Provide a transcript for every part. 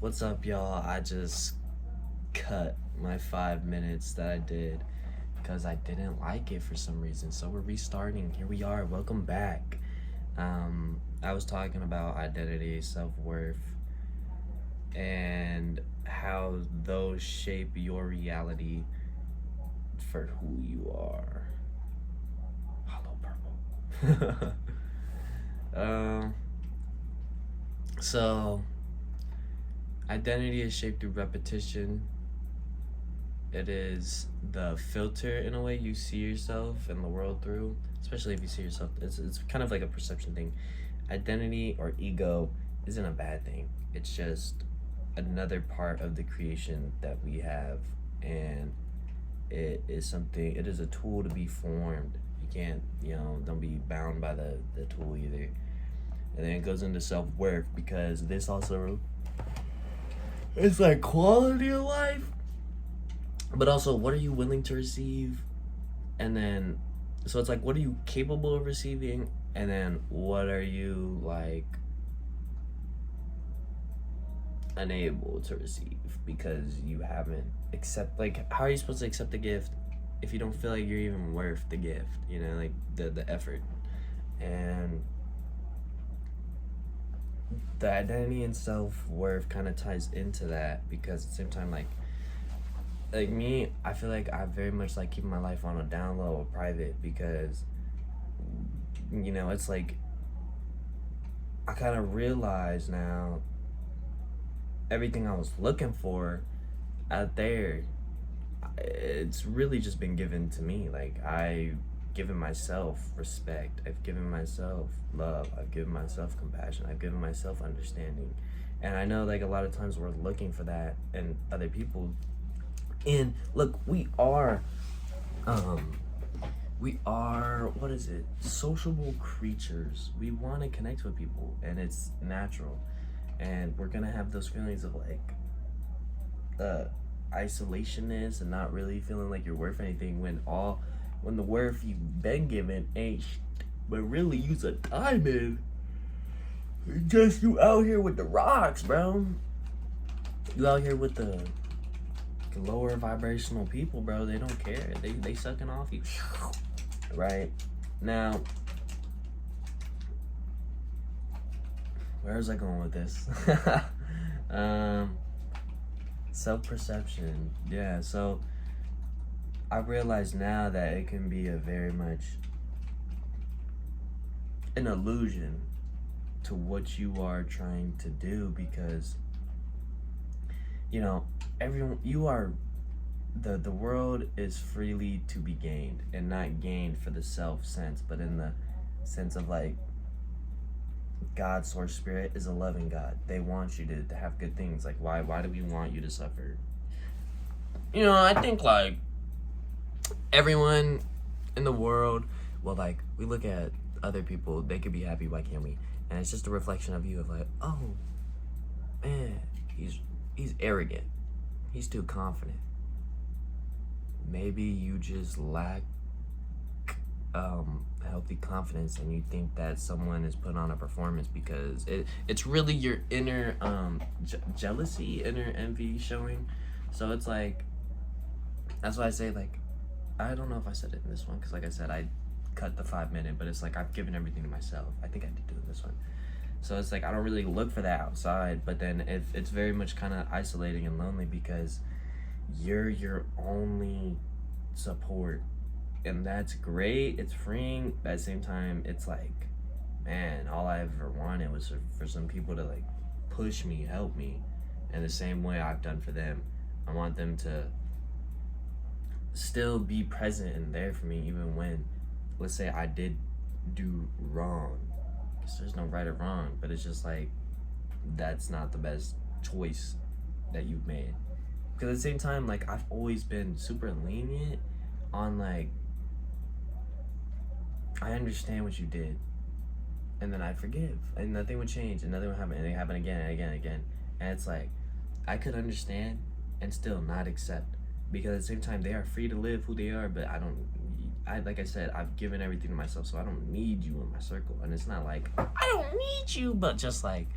What's up, y'all? I just cut my 5 minutes that I did because I didn't like it for some reason. So we're restarting. Here we are. Welcome back. I was talking about identity, self-worth, and how those shape your reality for who you are. Hollow purple. um, so identity is shaped through repetition. It is the filter, in a way, you see yourself and the world through, especially if you see yourself. It's kind of like a perception thing. Identity or ego isn't a bad thing. It's just another part of the creation that we have, and it is a tool to be formed. You can't, don't be bound by the tool either. And then it goes into self-worth, because this also, it's like quality of life, but also what are you willing to receive? And then, so it's like, what are you capable of receiving? And then what are you like unable to receive because you haven't like, how are you supposed to accept the gift if you don't feel like you're even worth the gift, like the effort? And the identity and self-worth kind of ties into that, because at the same time, like me, I feel like I very much like keeping my life on a down low or private, because it's like I kind of realize now everything I was looking for out there, it's really just been given to me. Like, I've given myself respect, I've given myself love, I've given myself compassion, I've given myself understanding. And I know, like, a lot of times we're looking for that in other people. And look, we are what is it, sociable creatures. We want to connect with people, and it's natural. And we're gonna have those feelings of like isolationness and not really feeling like you're worth anything, when the worth you've been given ain't but really you's a diamond. Just you out here with the rocks, bro. You out here with the lower vibrational people, bro. They don't care. They sucking off you. Right? Now, where was I going with this? Self-perception. Yeah, so I realize now that it can be a very much an illusion to what you are trying to do, because everyone, the world is freely to be gained, and not gained for the self sense, but in the sense of like, God, source, spirit is a loving God. They want you to have good things. Like, why do we want you to suffer? I think like everyone in the world, well, like, we look at other people, they could be happy, why can't we? And it's just a reflection of you, of like, oh man, he's arrogant, he's too confident. Maybe you just lack healthy confidence, and you think that someone is putting on a performance, because it's really your inner jealousy, inner envy showing. So it's like, that's why I say, like, I don't know if I said it in this one, because like I said, I cut the 5 minute, but it's like I've given everything to myself. I think I did do this one. So it's like I don't really look for that outside, but then it's very much kind of isolating and lonely, because you're your only support. And that's great, it's freeing, but at the same time, it's like, man, all I ever wanted was for some people to like push me, help me in the same way I've done for them. I want them to still be present and there for me, even when, let's say, I did do wrong. Because there's no right or wrong, but it's just like, that's not the best choice that you've made. Because at the same time, like, I've always been super lenient on like, I understand what you did, and then I forgive, and nothing would change, and nothing would happen, and it happened again and again and again. And it's like, I could understand and still not accept, because at the same time, they are free to live who they are, but like I said, I've given everything to myself, so I don't need you in my circle. And it's not like I don't need you, but just like,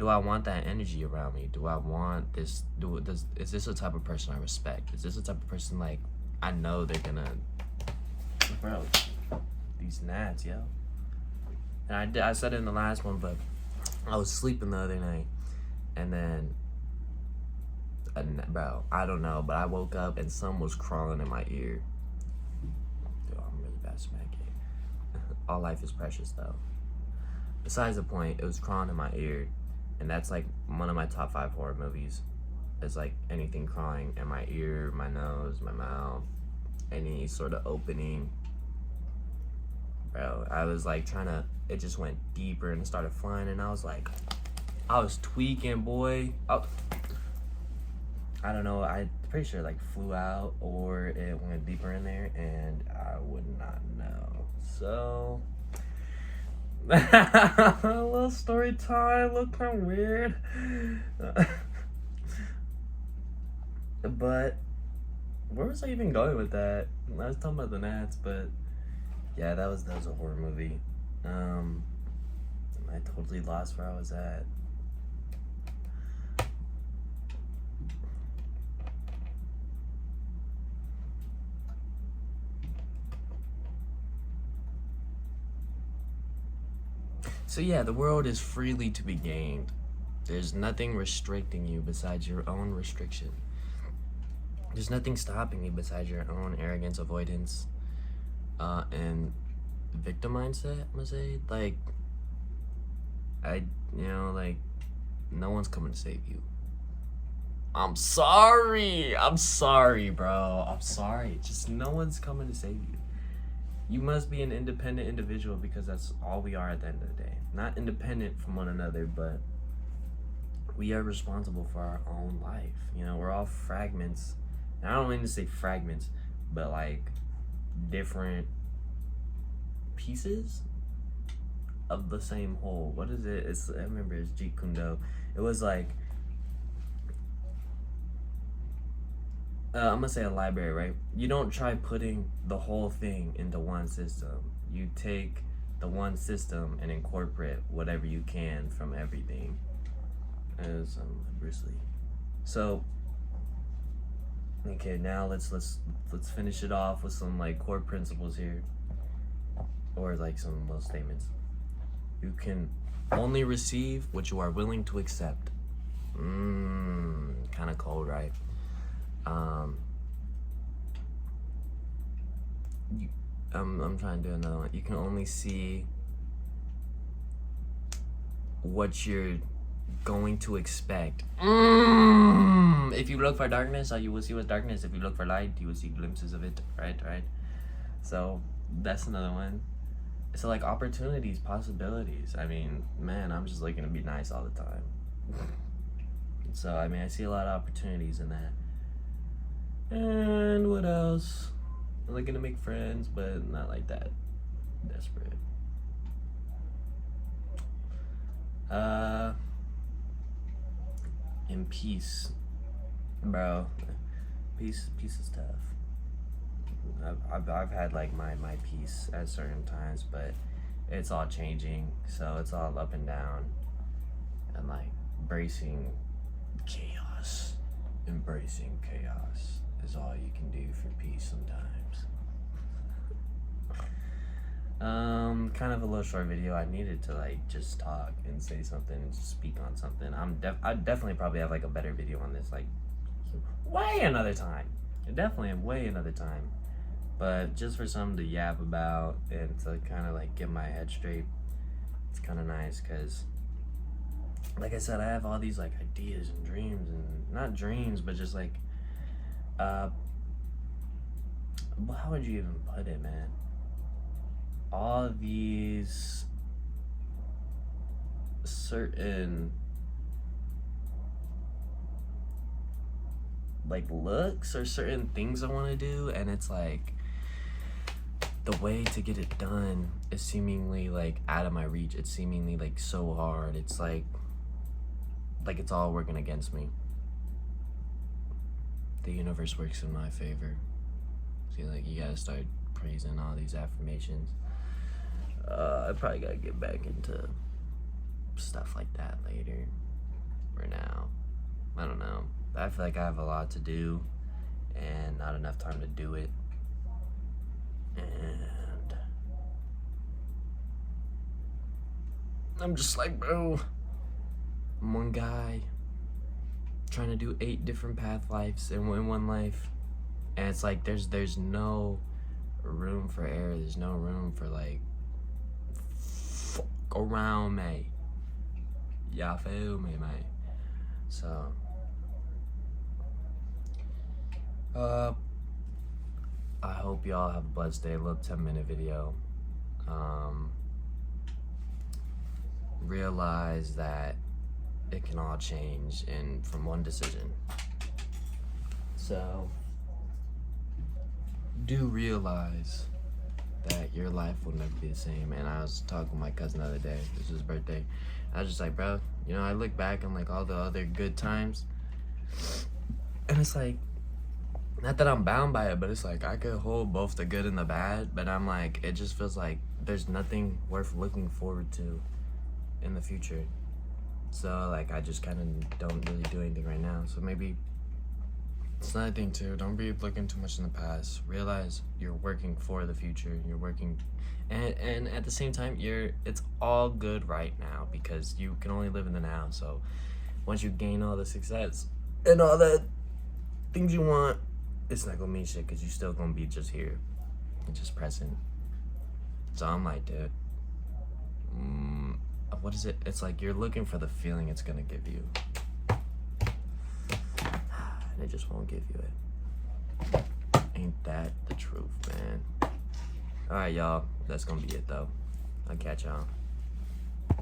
do I want that energy around me? Do I want this? Is this the type of person I respect? Is this the type of person, like, I know they're gonna, bro, these gnats, yo. And I said it in the last one, but I was sleeping the other night, and then, bro, I don't know, but I woke up and something was crawling in my ear. Dude, I'm really bad smacking. All life is precious, though. Besides the point, it was crawling in my ear, and that's like one of my top 5 horror movies. It's like anything crawling in my ear, my nose, my mouth, any sort of opening. Bro, I was like trying to, it just went deeper and it started flying, and I was like, I was tweaking, boy. I don't know, I'm pretty sure it like flew out or it went deeper in there, and I would not know. So, a little story time, look kind of weird. But, where was I even going with that? I was talking about the gnats, but yeah, that was a horror movie. I totally lost where I was at. So yeah, the world is freely to be gained. There's nothing restricting you besides your own restriction. There's nothing stopping you besides your own arrogance, avoidance, and victim mindset, I'm gonna say. Like, like, no one's coming to save you. I'm sorry, bro. I'm sorry. Just no one's coming to save you. You must be an independent individual, because that's all we are at the end of the day. Not independent from one another, but we are responsible for our own life. You know, we're all fragments. And I don't mean to say fragments, but like different pieces of the same whole. What is it? I remember it's Jeet Kune Do. It was like, I'm gonna say a library, right? You don't try putting the whole thing into one system. You take the one system and incorporate whatever you can from everything. As Bruce Lee. So, okay, now let's finish it off with some like core principles here, or like some little statements. You can only receive what you are willing to accept. Kind of cold, right? I'm trying to do another one. You can only see what you're going to expect. If you look for darkness, you will see what's darkness. If you look for light, you will see glimpses of it. Right. So that's another one. So like opportunities, possibilities. I mean, man, I'm just looking to be nice all the time. So I mean, I see a lot of opportunities in that. And what else? I'm looking to make friends, but not like that desperate. In peace, bro. Peace is tough. I've had like my peace at certain times, but it's all changing. So it's all up and down, and like embracing chaos is all you can do for peace sometimes. Kind of a little short video. I needed to like just talk and say something and just speak on something. I definitely probably have like a better video on this, like way another time. Definitely way another time. But just for something to yap about and to kind of like get my head straight, it's kind of nice, because like I said, I have all these like ideas and dreams, and not dreams, but just like, how would you even put it, man? All these certain like looks or certain things I want to do, and it's like the way to get it done is seemingly like out of my reach. It's seemingly like so hard. It's like it's all working against me. The universe works in my favor. See, like, you gotta start praising all these affirmations. I probably gotta get back into stuff like that later. I don't know. I feel like I have a lot to do and not enough time to do it. And I'm just like, bro, I'm one guy trying to do 8 different path lives in one life. And it's like there's no room for error. There's no room for like fuck around me. Y'all feel me, mate? So I hope y'all have a blessed day. A little 10-minute video. Realize that it can all change from one decision. So do realize that your life will never be the same. And I was talking with my cousin the other day. This was his birthday. I was just like, bro, you know, I look back on like all the other good times, and it's like, not that I'm bound by it, but it's like I could hold both the good and the bad, but I'm like, it just feels like there's nothing worth looking forward to in the future. So like I just kind of don't really do anything right now. So maybe it's another thing too. Don't be looking too much in the past. Realize you're working for the future. You're working, and at the same time, it's all good right now because you can only live in the now. So once you gain all the success and all the things you want, it's not gonna mean shit because you're still gonna be just here and just present. So I'm like, dude, what is it? It's like you're looking for the feeling it's gonna give you. And it just won't give you it. Ain't that the truth, man? Alright, y'all. That's gonna be it, though. I'll catch y'all.